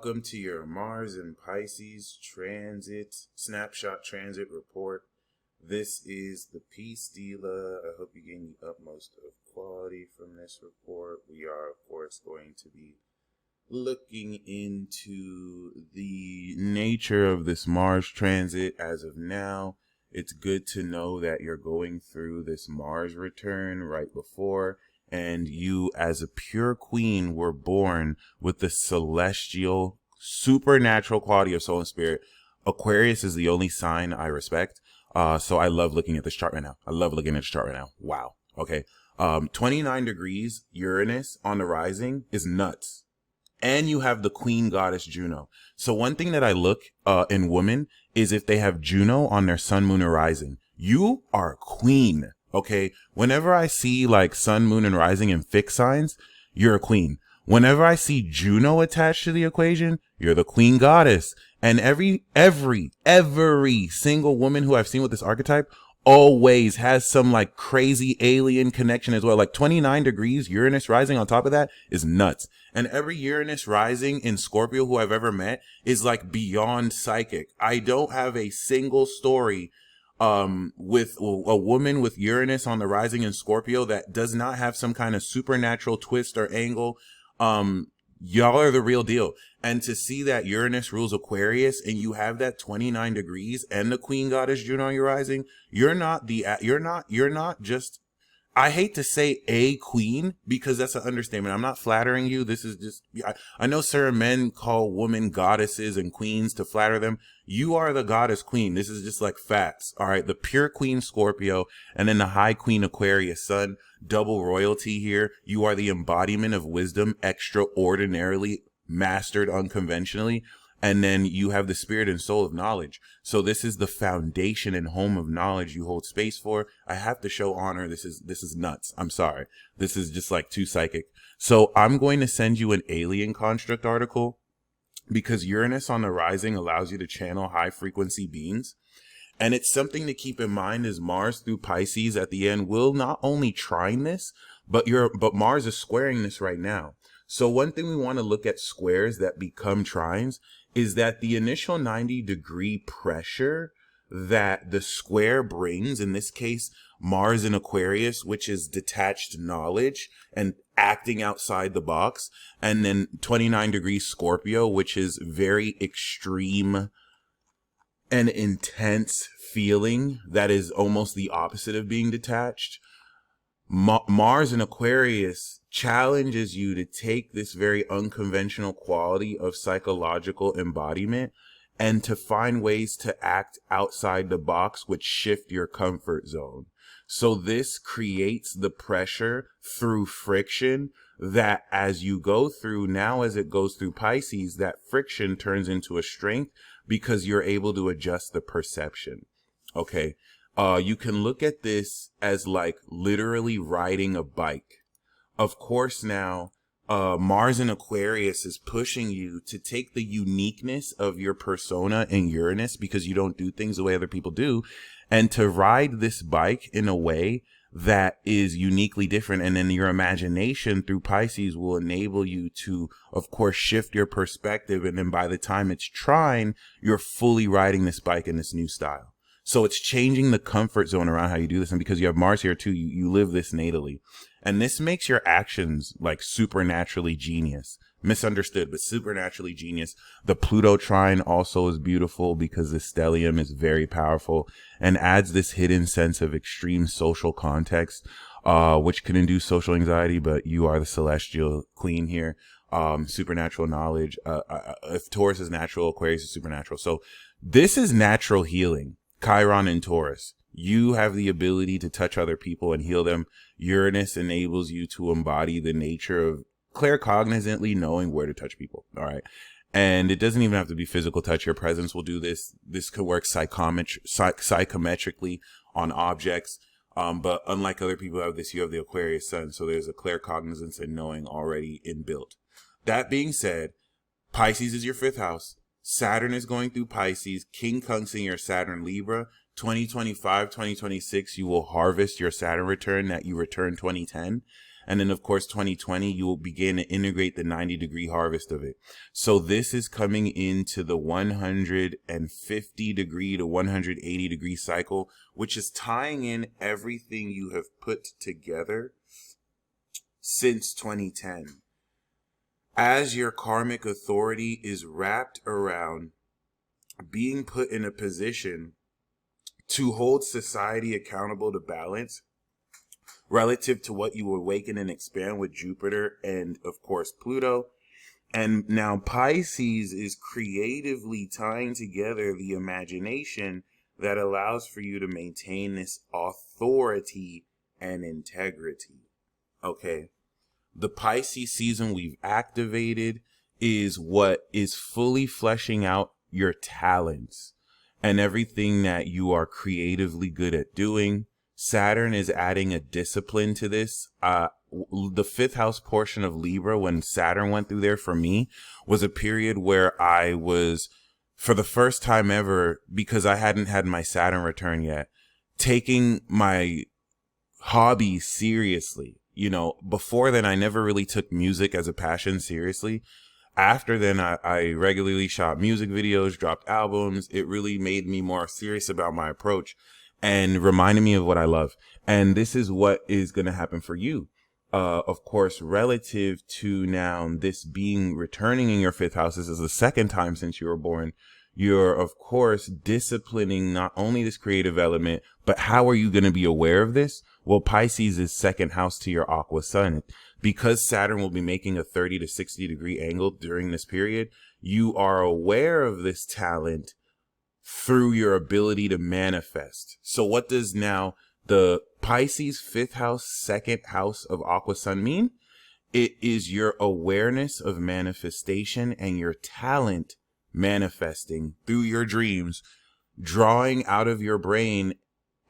Welcome to your Mars and Pisces transit, snapshot transit report. This is the Peace Dealer. I hope you gain the utmost of quality from this report. We are, of course, going to be looking into the nature of this Mars transit as of now. It's good to know that you're going through this Mars return right before, and you as a pure queen were born with the celestial supernatural quality of soul and spirit. Aquarius is the only sign I respect. So I love looking at this chart right now. Wow. Okay. 29 degrees Uranus on the rising is nuts. And you have the queen goddess Juno. So one thing that I look in women is if they have Juno on their sun, moon, or rising. You are a queen. Okay. Whenever I see like sun, moon, and rising in fixed signs, you're a queen. Whenever I see Juno attached to the equation, you're the queen goddess. And every single woman who I've seen with this archetype always has some like crazy alien connection as well. Like 29 degrees Uranus rising on top of that is nuts. And every Uranus rising in Scorpio who I've ever met is like beyond psychic. I don't have a single story with a woman with Uranus on the rising in Scorpio that does not have some kind of supernatural twist or angle. Y'all are the real deal. And to see that Uranus rules Aquarius and you have that 29 degrees and the queen goddess Juno on your rising, you're not just, I hate to say a queen because that's an understatement. I'm not flattering you. This is just, I know certain men call women goddesses and queens to flatter them. You are the goddess queen. This is just like facts. All right. The pure queen Scorpio and then the high queen Aquarius sun, double royalty here. You are the embodiment of wisdom, extraordinarily mastered unconventionally. And then you have the spirit and soul of knowledge. So this is the foundation and home of knowledge you hold space for. I have to show honor. This is nuts. I'm sorry. This is just like too psychic. So I'm going to send you an alien construct article because Uranus on the rising allows you to channel high frequency beings. And it's something to keep in mind as Mars through Pisces at the end will not only trine this, but Mars is squaring this right now. So one thing we want to look at squares that become trines is that the initial 90-degree pressure that the square brings, in this case, Mars in Aquarius, which is detached knowledge and acting outside the box, and then 29 degrees Scorpio, which is very extreme and intense feeling that is almost the opposite of being detached. Mars in Aquarius challenges you to take this very unconventional quality of psychological embodiment and to find ways to act outside the box, which shift your comfort zone. So this creates the pressure through friction that as you go through now, as it goes through Pisces, that friction turns into a strength because you're able to adjust the perception. Okay. You can look at this as like literally riding a bike. Of course, now, Mars in Aquarius is pushing you to take the uniqueness of your persona in Uranus because you don't do things the way other people do, and to ride this bike in a way that is uniquely different. And then your imagination through Pisces will enable you to, of course, shift your perspective. And then by the time it's trine, you're fully riding this bike in this new style. So it's changing the comfort zone around how you do this. And because you have Mars here too, you live this natally. And this makes your actions like supernaturally genius. Misunderstood, but supernaturally genius. The Pluto trine also is beautiful because the stellium is very powerful and adds this hidden sense of extreme social context, which can induce social anxiety, but you are the celestial queen here. Supernatural knowledge. If Taurus is natural, Aquarius is supernatural. So this is natural healing. Chiron and Taurus. You have the ability to touch other people and heal them. Uranus enables you to embody the nature of claircognizantly knowing where to touch people. All right. And it doesn't even have to be physical touch. Your presence will do this. This could work psychometrically on objects. But unlike other people who have this, you have the Aquarius sun. So there's a claircognizance and knowing already inbuilt. That being said, Pisces is your fifth house. Saturn is going through Pisces, King Kunxing your Saturn Libra. 2025, 2026, you will harvest your Saturn return that you returned 2010. And then, of course, 2020, you will begin to integrate the 90-degree harvest of it. So this is coming into the 150-degree to 180-degree cycle, which is tying in everything you have put together since 2010. As your karmic authority is wrapped around being put in a position to hold society accountable to balance relative to what you awaken and expand with Jupiter and, of course, Pluto. And now Pisces is creatively tying together the imagination that allows for you to maintain this authority and integrity. Okay. The Pisces season we've activated is what is fully fleshing out your talents and everything that you are creatively good at doing. Saturn is adding a discipline to this. The fifth house portion of Libra, when Saturn went through there for me, was a period where I was, for the first time ever, because I hadn't had my Saturn return yet, taking my hobby seriously. You know, before then, I never really took music as a passion seriously. After then, I regularly shot music videos, dropped albums. It really made me more serious about my approach and reminded me of what I love. And this is what is going to happen for you. Of course, relative to now this being returning in your fifth house, this is the second time since you were born. You're, of course, disciplining not only this creative element, but how are you going to be aware of this? Well, Pisces is second house to your Aqua Sun. Because Saturn will be making a 30 to 60 degree angle during this period, you are aware of this talent through your ability to manifest. So what does now the Pisces fifth house, second house of Aqua Sun mean? It is your awareness of manifestation and your talent manifesting through your dreams, drawing out of your brain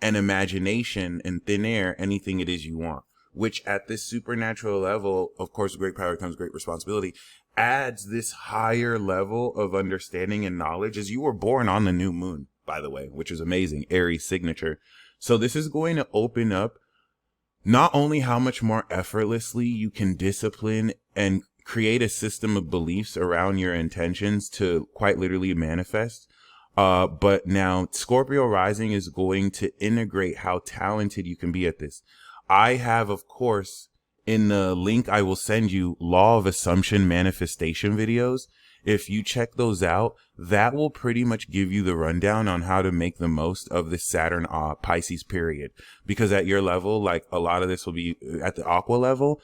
and imagination and thin air anything it is you want, which at this supernatural level, of course, great power comes great responsibility, adds this higher level of understanding and knowledge, as you were born on the new moon, by the way, which is amazing, Aries signature. So this is going to open up not only how much more effortlessly you can discipline and create a system of beliefs around your intentions to quite literally manifest, but now Scorpio rising is going to integrate how talented you can be at this. I have, of course, in the link I will send you, law of assumption manifestation videos. If you check those out, that will pretty much give you the rundown on how to make the most of this Saturn Pisces period. Because at your level, like a lot of this will be at the Aqua level.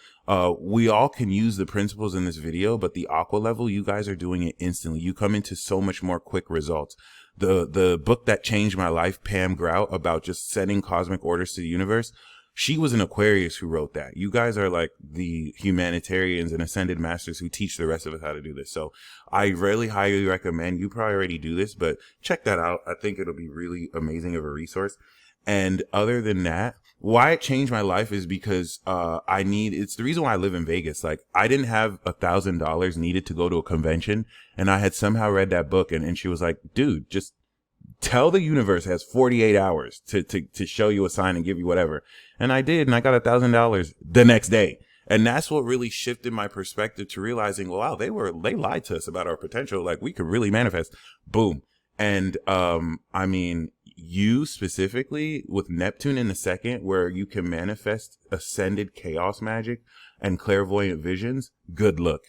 We all can use the principles in this video, but the Aqua level, you guys are doing it instantly. You come into so much more quick results. The book that changed my life, Pam Grout, about just setting cosmic orders to the universe, she was an Aquarius who wrote that. You guys are like the humanitarians and ascended masters who teach the rest of us how to do this. So I really highly recommend, you probably already do this, but check that out. I think it'll be really amazing of a resource. And other than that, why it changed my life is because it's the reason why I live in Vegas. Like, I didn't have $1,000 needed to go to a convention, and I had somehow read that book, and she was like, dude, just tell the universe it has 48 hours to show you a sign and give you whatever. And I did, and I got $1,000 the next day. And that's what really shifted my perspective to realizing, wow, they lied to us about our potential. Like, we could really manifest. Boom. And, I mean, you specifically with Neptune in the second, where you can manifest ascended chaos magic and clairvoyant visions, good luck.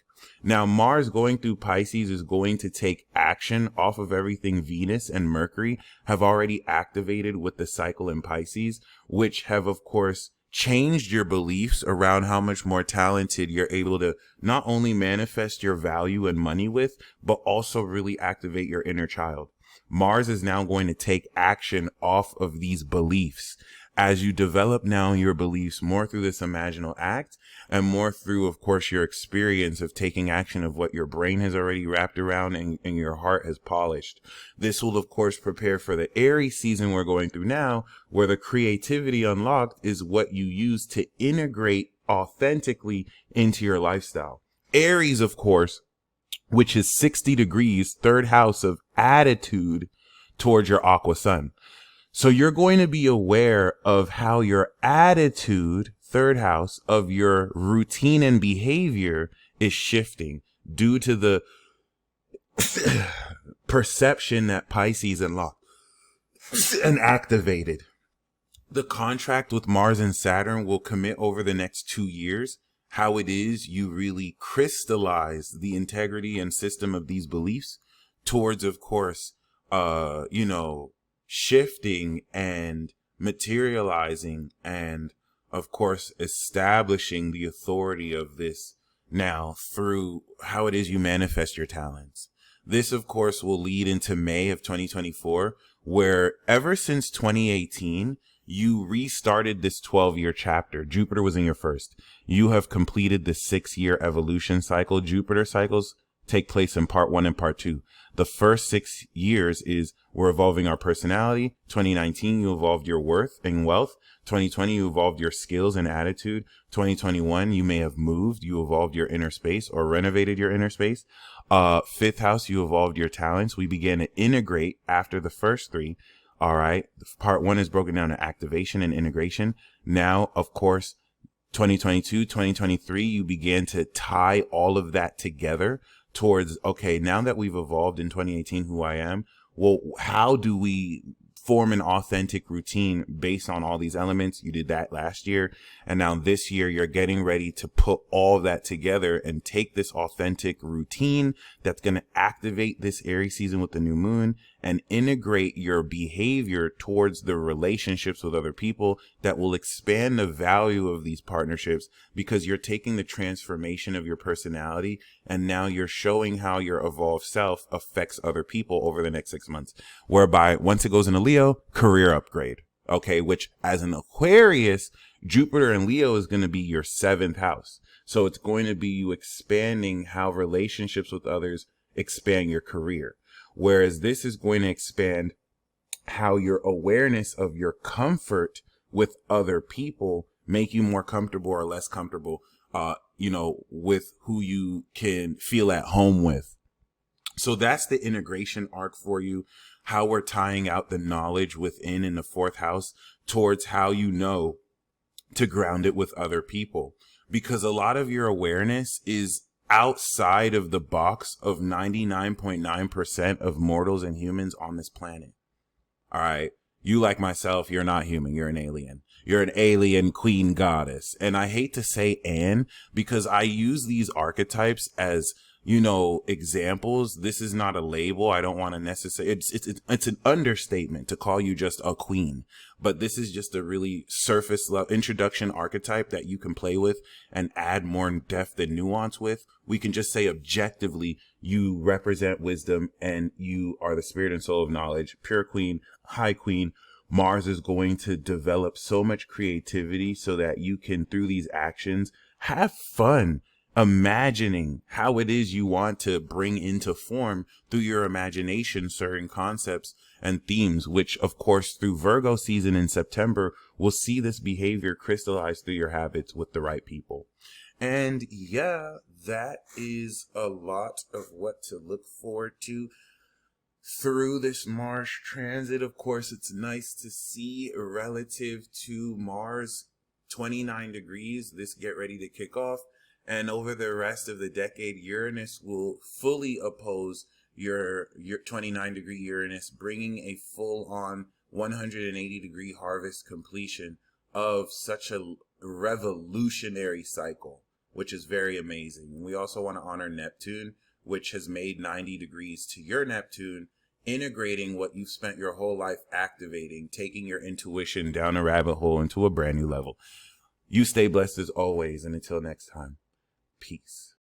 Now, Mars going through Pisces is going to take action off of everything Venus and Mercury have already activated with the cycle in Pisces, which have, of course, changed your beliefs around how much more talented you're able to not only manifest your value and money with, but also really activate your inner child. Mars is now going to take action off of these beliefs as you develop now your beliefs more through this imaginal act and more through, of course, your experience of taking action of what your brain has already wrapped around and your heart has polished. This will, of course, prepare for the Aries season we're going through now, where the creativity unlocked is what you use to integrate authentically into your lifestyle. Aries, of course, which is 60 degrees, third house of attitude towards your Aqua Sun. So you're going to be aware of how your attitude, third house, of your routine and behavior is shifting due to the perception that Pisces unlocked and activated. The contract with Mars and Saturn will commit over the next 2 years how it is you really crystallize the integrity and system of these beliefs towards, of course, shifting and materializing and, of course, establishing the authority of this now through how it is you manifest your talents. This, of course, will lead into May of 2024, where ever since 2018, you restarted this 12-year chapter. Jupiter was in your first. You have completed the 6-year evolution cycle. Jupiter cycles take place in part 1 and part 2. The first 6 years is we're evolving our personality. 2019, you evolved your worth and wealth. 2020, you evolved your skills and attitude. 2021, you may have moved. You evolved your inner space or renovated your inner space. Fifth house, you evolved your talents. We began to integrate after the first 3. All right. Part 1 is broken down to activation and integration. Now, of course, 2022, 2023, you began to tie all of that together towards, okay, now that we've evolved in 2018 who I am, well, how do we form an authentic routine based on all these elements? You did that last year. And now this year, you're getting ready to put all that together and take this authentic routine that's going to activate this Aries season with the new moon and integrate your behavior towards the relationships with other people that will expand the value of these partnerships, because you're taking the transformation of your personality and now you're showing how your evolved self affects other people over the next 6 months, whereby once it goes into Leo, career upgrade. Okay, which as an Aquarius, Jupiter in Leo is going to be your 7th house. So it's going to be you expanding how relationships with others expand your career. Whereas this is going to expand how your awareness of your comfort with other people make you more comfortable or less comfortable, with who you can feel at home with. So that's the integration arc for you, how we're tying out the knowledge within in the 4th house towards how you know to ground it with other people. Because a lot of your awareness is outside of the box of 99.9% of mortals and humans on this planet. All right. You, like myself, you're not human. You're an alien. You're an alien queen goddess. And I hate to say "and" because I use these archetypes as, examples. This is not a label. I don't want to necessarily, it's an understatement to call you just a queen, but this is just a really surface level introduction archetype that you can play with and add more depth and nuance with. We can just say objectively, you represent wisdom and you are the spirit and soul of knowledge, pure queen, high queen. Mars is going to develop so much creativity so that you can, through these actions, have fun imagining how it is you want to bring into form through your imagination certain concepts and themes, which of course through Virgo season in September will see this behavior crystallize through your habits with the right people. And yeah, that is a lot of what to look forward to through this Mars transit. Of course, it's nice to see relative to Mars 29 degrees, this get ready to kick off. And over the rest of the decade, Uranus will fully oppose your 29-degree Uranus, bringing a full-on 180-degree harvest completion of such a revolutionary cycle, which is very amazing. And we also want to honor Neptune, which has made 90 degrees to your Neptune, integrating what you've spent your whole life activating, taking your intuition down a rabbit hole into a brand new level. You stay blessed as always, and until next time. Peace.